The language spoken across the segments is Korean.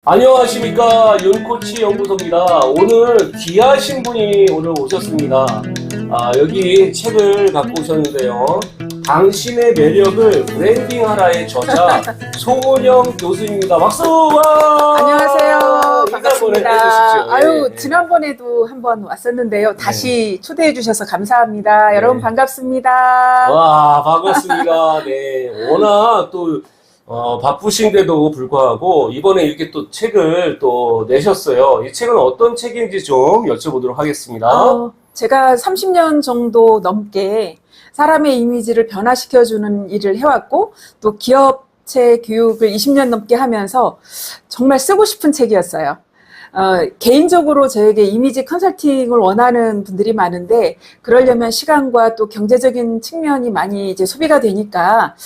안녕하십니까, 윤코치 연구소입니다. 오늘 귀하신 분이 오늘 오셨습니다. 여기 책을 갖고 오셨는데요. 당신의 매력을 브랜딩하라의 저자 송은영 교수입니다. 박수! 와! 안녕하세요. 인사 한번 반갑습니다. 해주십시오. 예. 지난번에도 한번 왔었는데요. 다시 초대해 주셔서 감사합니다. 네. 여러분 반갑습니다. 와, 반갑습니다. 네. 워낙 또 바쁘신데도 불구하고 이번에 이렇게 또 책을 또 내셨어요. 이 책은 어떤 책인지 좀 여쭤보도록 하겠습니다. 제가 30년 정도 넘게 사람의 이미지를 변화시켜주는 일을 해왔고, 또 기업체 교육을 20년 넘게 하면서 정말 쓰고 싶은 책이었어요. 개인적으로 저에게 이미지 컨설팅을 원하는 분들이 많은데, 그러려면 시간과 또 경제적인 측면이 많이 이제 소비가 되니까,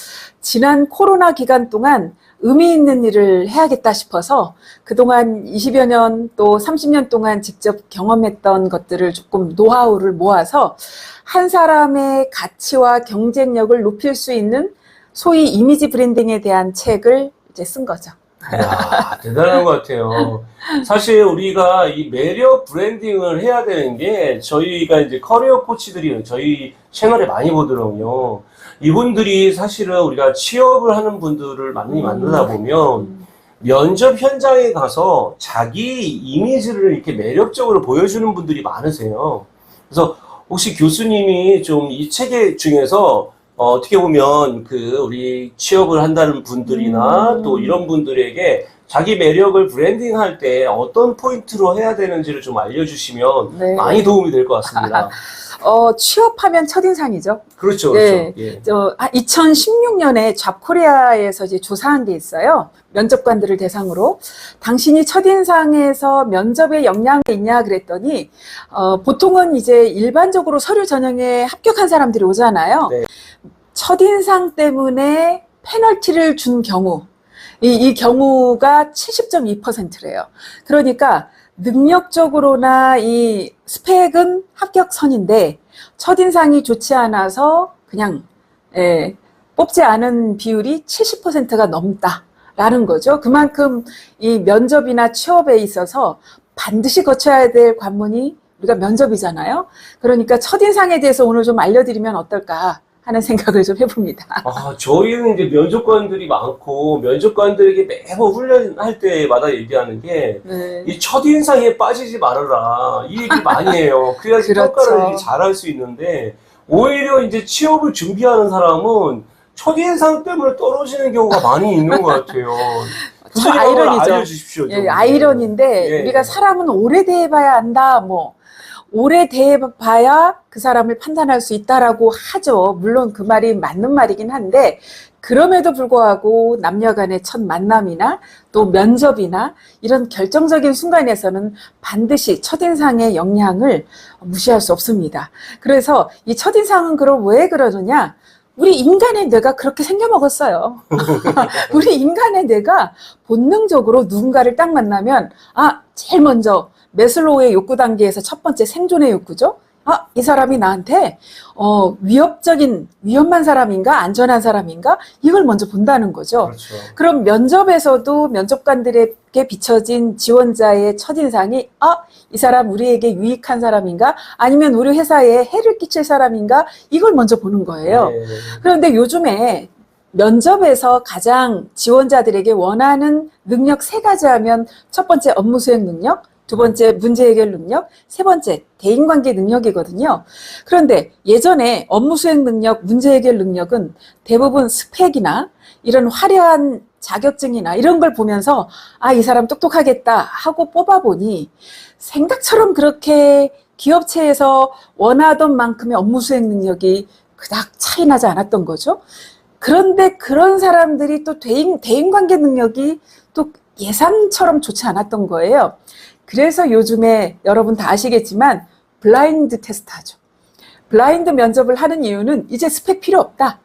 지난 코로나 기간 동안 의미 있는 일을 해야겠다 싶어서 그동안 20여 년 또 30년 동안 직접 경험했던 것들을 조금 노하우를 모아서 한 사람의 가치와 경쟁력을 높일 수 있는 소위 이미지 브랜딩에 대한 책을 이제 쓴 거죠. 이야, 대단한 것 같아요. 사실 우리가 이 매력 브랜딩을 해야 되는 게 저희가 이제 커리어 코치들이 저희 채널에 많이 보더라고요. 이분들이 사실은 우리가 취업을 하는 분들을 많이 만나다 보면 면접 현장에 가서 자기 이미지를 이렇게 매력적으로 보여주는 분들이 많으세요. 그래서 혹시 교수님이 좀 이 책 중에서 어떻게 보면 우리 취업을 한다는 분들이나 또 이런 분들에게 자기 매력을 브랜딩할 때 어떤 포인트로 해야 되는지를 좀 알려주시면 네. 많이 도움이 될 것 같습니다. 취업하면 첫인상이죠. 그렇죠, 그렇죠. 네. 예. 2016년에 잡코리아에서 이제 조사한 게 있어요. 면접관들을 대상으로. 당신이 첫인상에서 면접에 역량이 있냐 그랬더니, 보통은 이제 일반적으로 서류 전형에 합격한 사람들이 오잖아요. 네. 첫인상 때문에 페널티를 준 경우, 이 경우가 70.2%래요. 그러니까 능력적으로나 이 스펙은 합격선인데 첫인상이 좋지 않아서 그냥 뽑지 않은 비율이 70%가 넘다라는 거죠. 그만큼 이 면접이나 취업에 있어서 반드시 거쳐야 될 관문이 우리가 면접이잖아요. 그러니까 첫인상에 대해서 오늘 좀 알려드리면 어떨까 하는 생각을 좀 해봅니다. 저희는 이제 면접관들이 많고, 면접관들에게 매번 훈련할 때마다 얘기하는 게, 네. 이 첫인상에 빠지지 말아라. 이 얘기 많이 해요. 그래야지 그렇죠. 평가를 잘할 수 있는데, 오히려 이제 취업을 준비하는 사람은 첫인상 때문에 떨어지는 경우가 많이 있는 것 같아요. 참 교수님 한번 아이러니죠. 알려주십시오. 좀. 아이러니인데 예. 우리가 사람은 오래 대해봐야 안다. 오래 대해봐야 그 사람을 판단할 수 있다라고 하죠. 물론 그 말이 맞는 말이긴 한데 그럼에도 불구하고 남녀 간의 첫 만남이나 또 면접이나 이런 결정적인 순간에서는 반드시 첫인상의 영향을 무시할 수 없습니다. 그래서 이 첫인상은 그럼 왜 그러느냐? 우리 인간의 뇌가 그렇게 생겨먹었어요. 우리 인간의 뇌가 본능적으로 누군가를 딱 만나면 제일 먼저 매슬로우의 욕구 단계에서 첫 번째 생존의 욕구죠. 이 사람이 나한테 위험한 사람인가 안전한 사람인가 이걸 먼저 본다는 거죠. 그렇죠. 그럼 면접에서도 면접관들에게 비춰진 지원자의 첫인상이 이 사람 우리에게 유익한 사람인가 아니면 우리 회사에 해를 끼칠 사람인가 이걸 먼저 보는 거예요. 네. 그런데 요즘에 면접에서 가장 지원자들에게 원하는 능력 3가지 하면 첫 번째 업무 수행 능력, 두 번째 문제 해결 능력, 세 번째 대인관계 능력이거든요. 그런데 예전에 업무 수행 능력, 문제 해결 능력은 대부분 스펙이나 이런 화려한 자격증이나 이런 걸 보면서 이 사람 똑똑하겠다 하고 뽑아보니 생각처럼 그렇게 기업체에서 원하던 만큼의 업무 수행 능력이 그닥 차이 나지 않았던 거죠. 그런데 그런 사람들이 또 대인관계 능력이 또 예상처럼 좋지 않았던 거예요. 그래서 요즘에 여러분 다 아시겠지만 블라인드 테스트 하죠. 블라인드 면접을 하는 이유는 이제 스펙 필요 없다.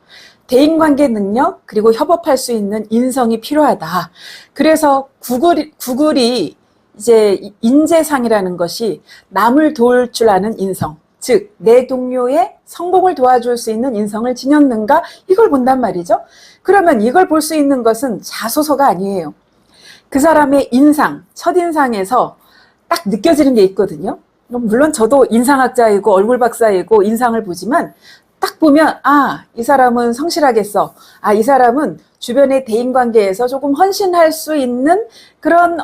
대인관계 능력 그리고 협업할 수 있는 인성이 필요하다. 그래서 구글이 이제 인재상이라는 것이 남을 도울 줄 아는 인성, 즉 내 동료의 성공을 도와줄 수 있는 인성을 지녔는가 이걸 본단 말이죠. 그러면 이걸 볼 수 있는 것은 자소서가 아니에요. 그 사람의 인상, 첫인상에서 딱 느껴지는 게 있거든요. 물론 저도 인상학자이고 얼굴 박사이고 인상을 보지만 딱 보면 이 사람은 성실하겠어. 이 사람은 주변의 대인관계에서 조금 헌신할 수 있는 그런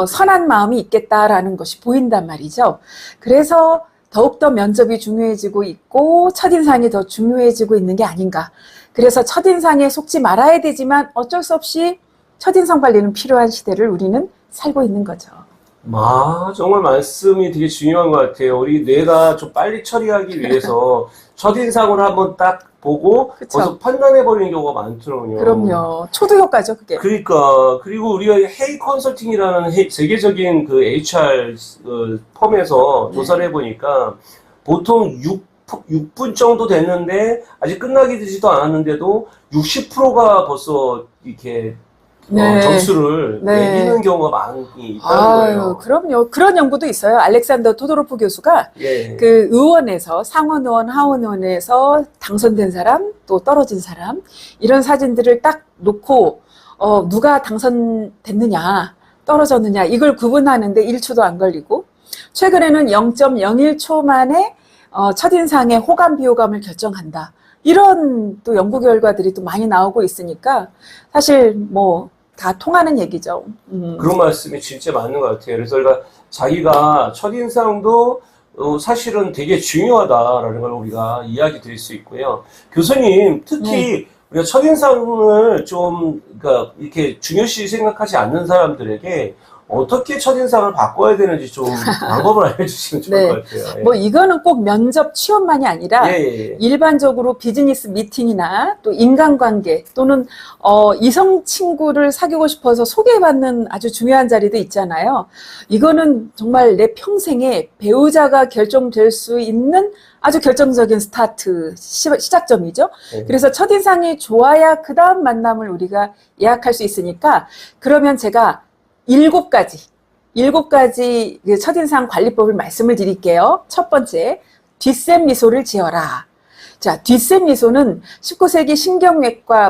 선한 마음이 있겠다라는 것이 보인단 말이죠. 그래서 더욱더 면접이 중요해지고 있고 첫인상이 더 중요해지고 있는 게 아닌가. 그래서 첫인상에 속지 말아야 되지만 어쩔 수 없이 첫인상 관리는 필요한 시대를 우리는 살고 있는 거죠. 정말 말씀이 되게 중요한 것 같아요. 우리 뇌가 좀 빨리 처리하기 위해서 첫인상으로 한번 딱 보고 그쵸. 벌써 판단해버리는 경우가 많더라고요. 그럼요. 초도 효과죠, 그게. 그러니까 그리고 우리가 헤이 컨설팅이라는 세계적인 그 HR 펌에서 조사를 해보니까 보통 6분 정도 됐는데 아직 끝나기 되지도 않았는데도 60%가 벌써 이렇게 점수를 매기는 경우가 많이 있다는 거예요. 그럼요. 그런 연구도 있어요. 알렉산더 토도로프 교수가 예. 그 의원에서 상원 의원, 하원 의원에서 당선된 사람, 또 떨어진 사람 이런 사진들을 딱 놓고 누가 당선됐느냐, 떨어졌느냐 이걸 구분하는데 1초도 안 걸리고 최근에는 0.01초 만에 첫인상의 호감 비호감을 결정한다. 이런 또 연구 결과들이 또 많이 나오고 있으니까 사실 다 통하는 얘기죠. 그런 말씀이 진짜 맞는 것 같아요. 그래서 자기가 첫인상도 사실은 되게 중요하다라는 걸 우리가 이야기 드릴 수 있고요. 교수님, 특히 우리가 첫인상을 좀, 그러니까 이렇게 중요시 생각하지 않는 사람들에게 어떻게 첫인상을 바꿔야 되는지 좀 방법을 알려주시면 좋을 것 같아요. 예. 이거는 꼭 면접 취업만이 아니라 일반적으로 비즈니스 미팅이나 또 인간관계 또는 이성 친구를 사귀고 싶어서 소개받는 아주 중요한 자리도 있잖아요. 이거는 정말 내 평생에 배우자가 결정될 수 있는 아주 결정적인 스타트, 시작점이죠. 그래서 첫인상이 좋아야 그 다음 만남을 우리가 예약할 수 있으니까 그러면 제가 7가지 그 첫인상 관리법을 말씀을 드릴게요. 첫 번째, 뒷셈 미소를 지어라. 자, 뒷셈 미소는 19세기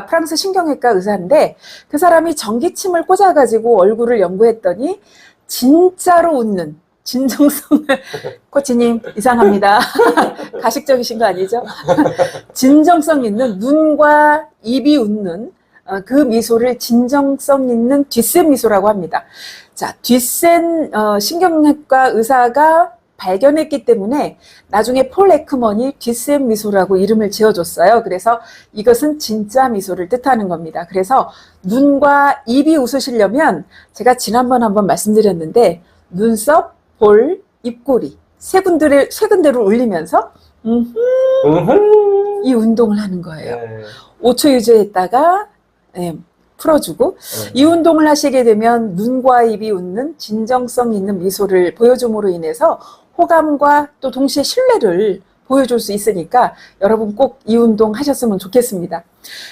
프랑스 신경외과 의사인데 그 사람이 전기침을 꽂아가지고 얼굴을 연구했더니 진짜로 웃는 진정성을 코치님 이상합니다. 가식적이신 거 아니죠? 진정성 있는 눈과 입이 웃는 그 미소를 진정성 있는 뒷셈 미소라고 합니다. 자, 뒷셈 신경외과 의사가 발견했기 때문에 나중에 폴 에크먼이 뒷셈 미소라고 이름을 지어줬어요. 그래서 이것은 진짜 미소를 뜻하는 겁니다. 그래서 눈과 입이 웃으시려면 제가 지난번 한번 말씀드렸는데 눈썹, 볼, 입꼬리 세 군데를 올리면서 이 운동을 하는 거예요. 5초 유지했다가 풀어주고 이 운동을 하시게 되면 눈과 입이 웃는 진정성 있는 미소를 보여줌으로 인해서 호감과 또 동시에 신뢰를 보여줄 수 있으니까 여러분 꼭 이 운동 하셨으면 좋겠습니다.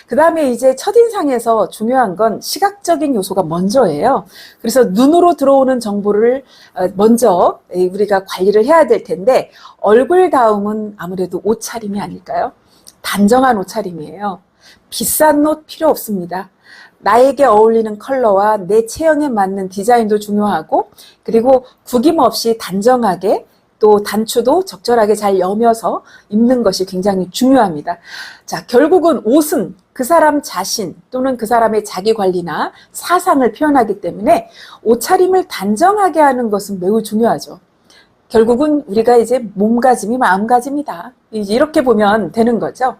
그 다음에 이제 첫인상에서 중요한 건 시각적인 요소가 먼저예요. 그래서 눈으로 들어오는 정보를 먼저 우리가 관리를 해야 될 텐데 얼굴 다음은 아무래도 옷차림이 아닐까요? 단정한 옷차림이에요. 비싼 옷 필요 없습니다. 나에게 어울리는 컬러와 내 체형에 맞는 디자인도 중요하고 그리고 구김없이 단정하게 또 단추도 적절하게 잘 여며서 입는 것이 굉장히 중요합니다. 자, 결국은 옷은 그 사람 자신 또는 그 사람의 자기 관리나 사상을 표현하기 때문에 옷차림을 단정하게 하는 것은 매우 중요하죠. 결국은 우리가 이제 몸가짐이 마음가짐이다. 이렇게 보면 되는 거죠.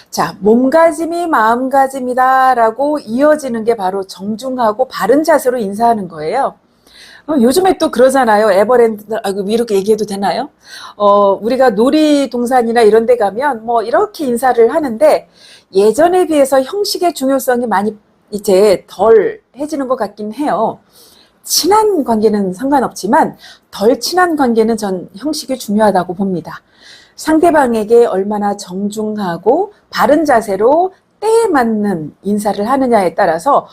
자, 몸가짐이 마음가짐이다라고 이어지는 게 바로 정중하고 바른 자세로 인사하는 거예요. 요즘에 또 그러잖아요. 에버랜드, 이렇게 얘기해도 되나요? 우리가 놀이동산이나 이런 데 가면 이렇게 인사를 하는데 예전에 비해서 형식의 중요성이 많이 이제 덜 해지는 것 같긴 해요. 친한 관계는 상관없지만 덜 친한 관계는 전 형식이 중요하다고 봅니다. 상대방에게 얼마나 정중하고 바른 자세로 때에 맞는 인사를 하느냐에 따라서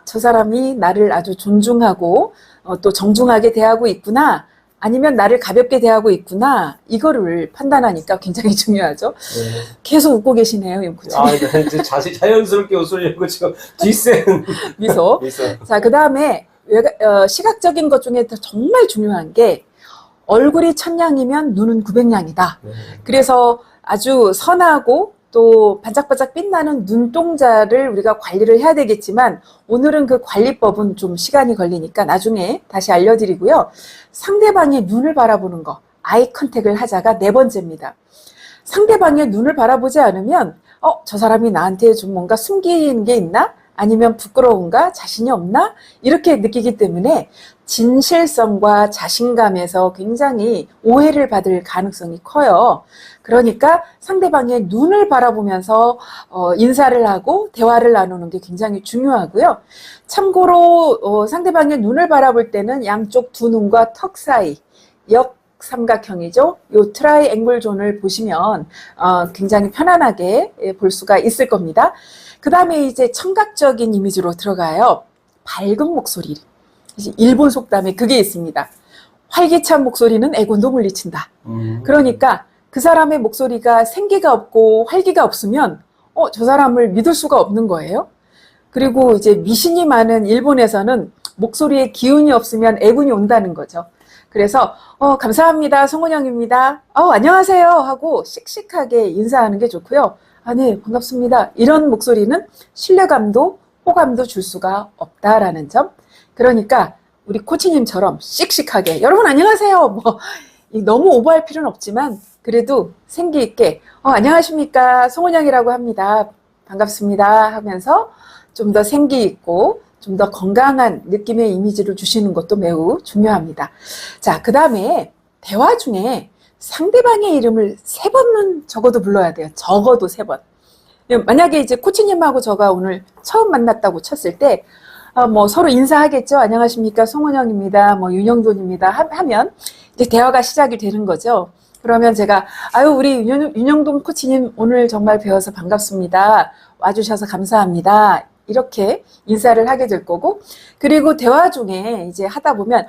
저 사람이 나를 아주 존중하고 또 정중하게 대하고 있구나. 아니면 나를 가볍게 대하고 있구나. 이거를 판단하니까 굉장히 중요하죠. 네. 계속 웃고 계시네요, 임코치님. 아, 네, 이제 자연스럽게 웃으려고 지금 뒷센 미소. 미소. 자, 그 다음에 시각적인 것 중에 정말 중요한 게 얼굴이 1000냥이면 눈은 900냥이다. 네. 그래서 아주 선하고 또 반짝반짝 빛나는 눈동자를 우리가 관리를 해야 되겠지만 오늘은 그 관리법은 좀 시간이 걸리니까 나중에 다시 알려드리고요. 상대방의 눈을 바라보는 거, 아이 컨택을 하자가 4번째입니다. 상대방의 눈을 바라보지 않으면 저 사람이 나한테 좀 뭔가 숨기는 게 있나? 아니면 부끄러운가? 자신이 없나? 이렇게 느끼기 때문에 진실성과 자신감에서 굉장히 오해를 받을 가능성이 커요. 그러니까 상대방의 눈을 바라보면서 인사를 하고 대화를 나누는 게 굉장히 중요하고요. 참고로 상대방의 눈을 바라볼 때는 양쪽 두 눈과 턱 사이 역삼각형이죠. 요 트라이앵글 존을 보시면 굉장히 편안하게 볼 수가 있을 겁니다. 그 다음에 이제 청각적인 이미지로 들어가요. 밝은 목소리. 일본 속담에 그게 있습니다. 활기찬 목소리는 애곤도 물리친다. 그러니까 그 사람의 목소리가 생기가 없고 활기가 없으면 저 사람을 믿을 수가 없는 거예요. 그리고 이제 미신이 많은 일본에서는 목소리에 기운이 없으면 애군이 온다는 거죠. 그래서 감사합니다. 송은영입니다. 안녕하세요 하고 씩씩하게 인사하는 게 좋고요. 네, 반갑습니다. 이런 목소리는 신뢰감도 호감도 줄 수가 없다라는 점. 그러니까 우리 코치님처럼 씩씩하게 여러분 안녕하세요. 너무 오버할 필요는 없지만 그래도 생기 있게 안녕하십니까 송은영이라고 합니다. 반갑습니다 하면서 좀 더 생기 있고 좀 더 건강한 느낌의 이미지를 주시는 것도 매우 중요합니다. 자, 그 다음에 대화 중에 상대방의 이름을 3번은 적어도 불러야 돼요. 적어도 3번. 만약에 이제 코치님하고 저가 오늘 처음 만났다고 쳤을 때 서로 인사하겠죠. 안녕하십니까 송은영입니다. 윤영돈입니다. 하면 이제 대화가 시작이 되는 거죠. 그러면 제가 우리 윤영돈 코치님 오늘 정말 뵈어서 반갑습니다. 와주셔서 감사합니다. 이렇게 인사를 하게 될 거고, 그리고 대화 중에 이제 하다 보면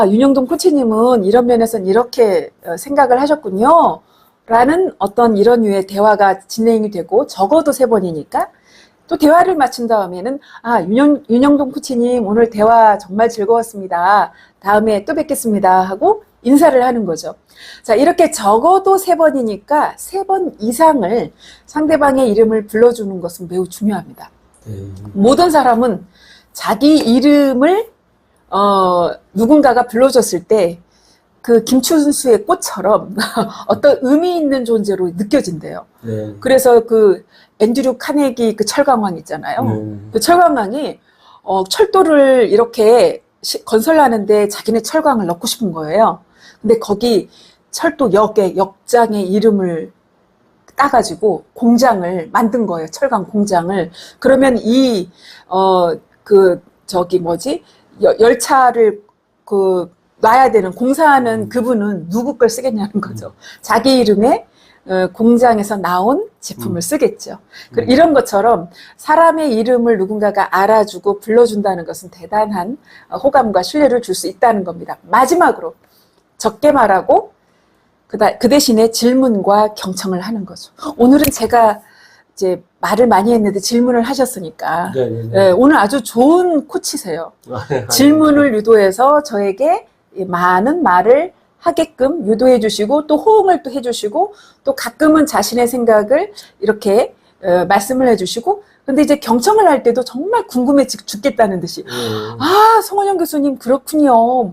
윤영돈 코치님은 이런 면에서는 이렇게 생각을 하셨군요. 라는 어떤 이런 류의 대화가 진행이 되고, 적어도 3번이니까 또 대화를 마친 다음에는 윤영돈 코치님 오늘 대화 정말 즐거웠습니다. 다음에 또 뵙겠습니다 하고 인사를 하는 거죠. 자, 이렇게 적어도 3번이니까 3번 이상을 상대방의 이름을 불러주는 것은 매우 중요합니다. 모든 사람은 자기 이름을 누군가가 불러줬을 때 그 김춘수의 꽃처럼 어떤 의미 있는 존재로 느껴진대요. 네. 그래서 그 앤드류 카네기 그 철강왕 있잖아요. 그 철강왕이 철도를 이렇게 건설하는데 자기네 철강을 넣고 싶은 거예요. 근데 거기 철도역에 역장의 이름을 따가지고 공장을 만든 거예요. 철강 공장을. 그러면 열차를 놔야 되는 공사하는 그분은 누구 걸 쓰겠냐는 거죠. 자기 이름에 공장에서 나온 제품을 쓰겠죠. 이런 것처럼 사람의 이름을 누군가가 알아주고 불러준다는 것은 대단한 호감과 신뢰를 줄 수 있다는 겁니다. 마지막으로 적게 말하고 그 대신에 질문과 경청을 하는 거죠. 오늘은 제가 이제 말을 많이 했는데 질문을 하셨으니까 네, 오늘 아주 좋은 코치세요. 질문을 유도해서 저에게 많은 말을 하게끔 유도해 주시고 또 호응을 또 해주시고 또 가끔은 자신의 생각을 이렇게 말씀을 해주시고, 근데 이제 경청을 할 때도 정말 궁금해 죽겠다는 듯이 송은영 교수님 그렇군요.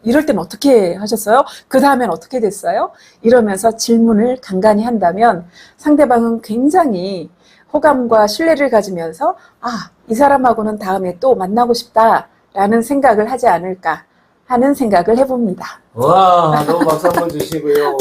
이럴 땐 어떻게 하셨어요? 그 다음엔 어떻게 됐어요? 이러면서 질문을 간간히 한다면 상대방은 굉장히 호감과 신뢰를 가지면서 이 사람하고는 다음에 또 만나고 싶다라는 생각을 하지 않을까 하는 생각을 해봅니다. 와, 너무 박수 한번 주시고요.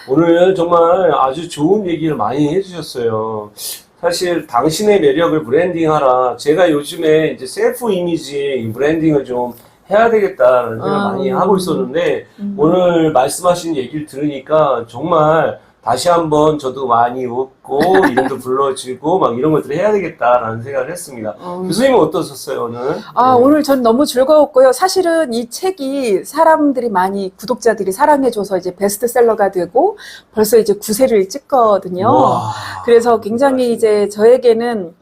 오늘 정말 아주 좋은 얘기를 많이 해주셨어요. 사실 당신의 매력을 브랜딩하라. 제가 요즘에 이제 셀프 이미지 브랜딩을 좀 해야 되겠다는 생각 많이 하고 있었는데 오늘 말씀하신 얘기를 들으니까 정말 다시 한번 저도 많이 웃고 이름도 불러주고 막 이런 것들을 해야 되겠다라는 생각을 했습니다. 교수님은 어떠셨어요, 오늘? 아, 네. 오늘 전 너무 즐거웠고요. 사실은 이 책이 사람들이 많이, 구독자들이 사랑해줘서 이제 베스트셀러가 되고 벌써 이제 9세를 찍거든요. 와, 그래서 굉장히 이제 저에게는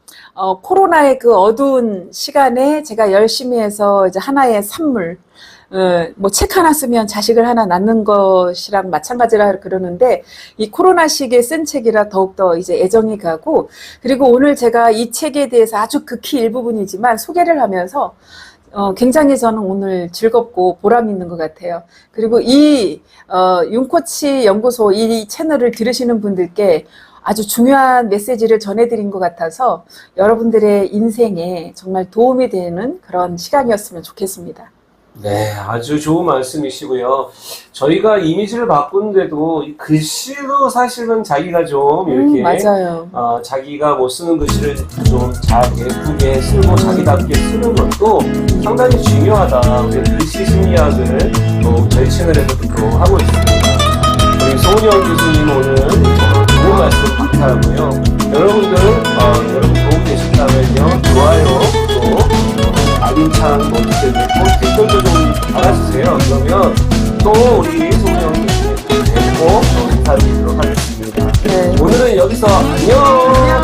코로나의 그 어두운 시간에 제가 열심히 해서 이제 하나의 산물, 뭐 책 하나 쓰면 자식을 하나 낳는 것이랑 마찬가지라 그러는데 이 코로나 시기에 쓴 책이라 더욱더 이제 애정이 가고, 그리고 오늘 제가 이 책에 대해서 아주 극히 일부분이지만 소개를 하면서 굉장히 저는 오늘 즐겁고 보람 있는 것 같아요. 그리고 이 윤코치 연구소 이 채널을 들으시는 분들께 아주 중요한 메시지를 전해드린 것 같아서 여러분들의 인생에 정말 도움이 되는 그런 시간이었으면 좋겠습니다. 네, 아주 좋은 말씀이시고요. 저희가 이미지를 바꾸는데도 이 글씨도 사실은 자기가 좀 이렇게 맞아요. 자기가 뭐 쓰는 글씨를 좀 잘 예쁘게 쓰고 자기답게 쓰는 것도 상당히 중요하다. 우리 글씨 심리학을 또 저희 채널에서도 또 하고 있습니다. 우리 송은영 교수님 오늘 좋은 말씀 감사하고요. 여러분들 여러분 도움 되신다면요, 좋아요 또 알림창 뭐든 댓글도 좀 달아주세요. 그러면 또 우리 송은영 교수님 뵙고 인사드리도록 하겠습니다. 네. 오늘은 여기서 안녕.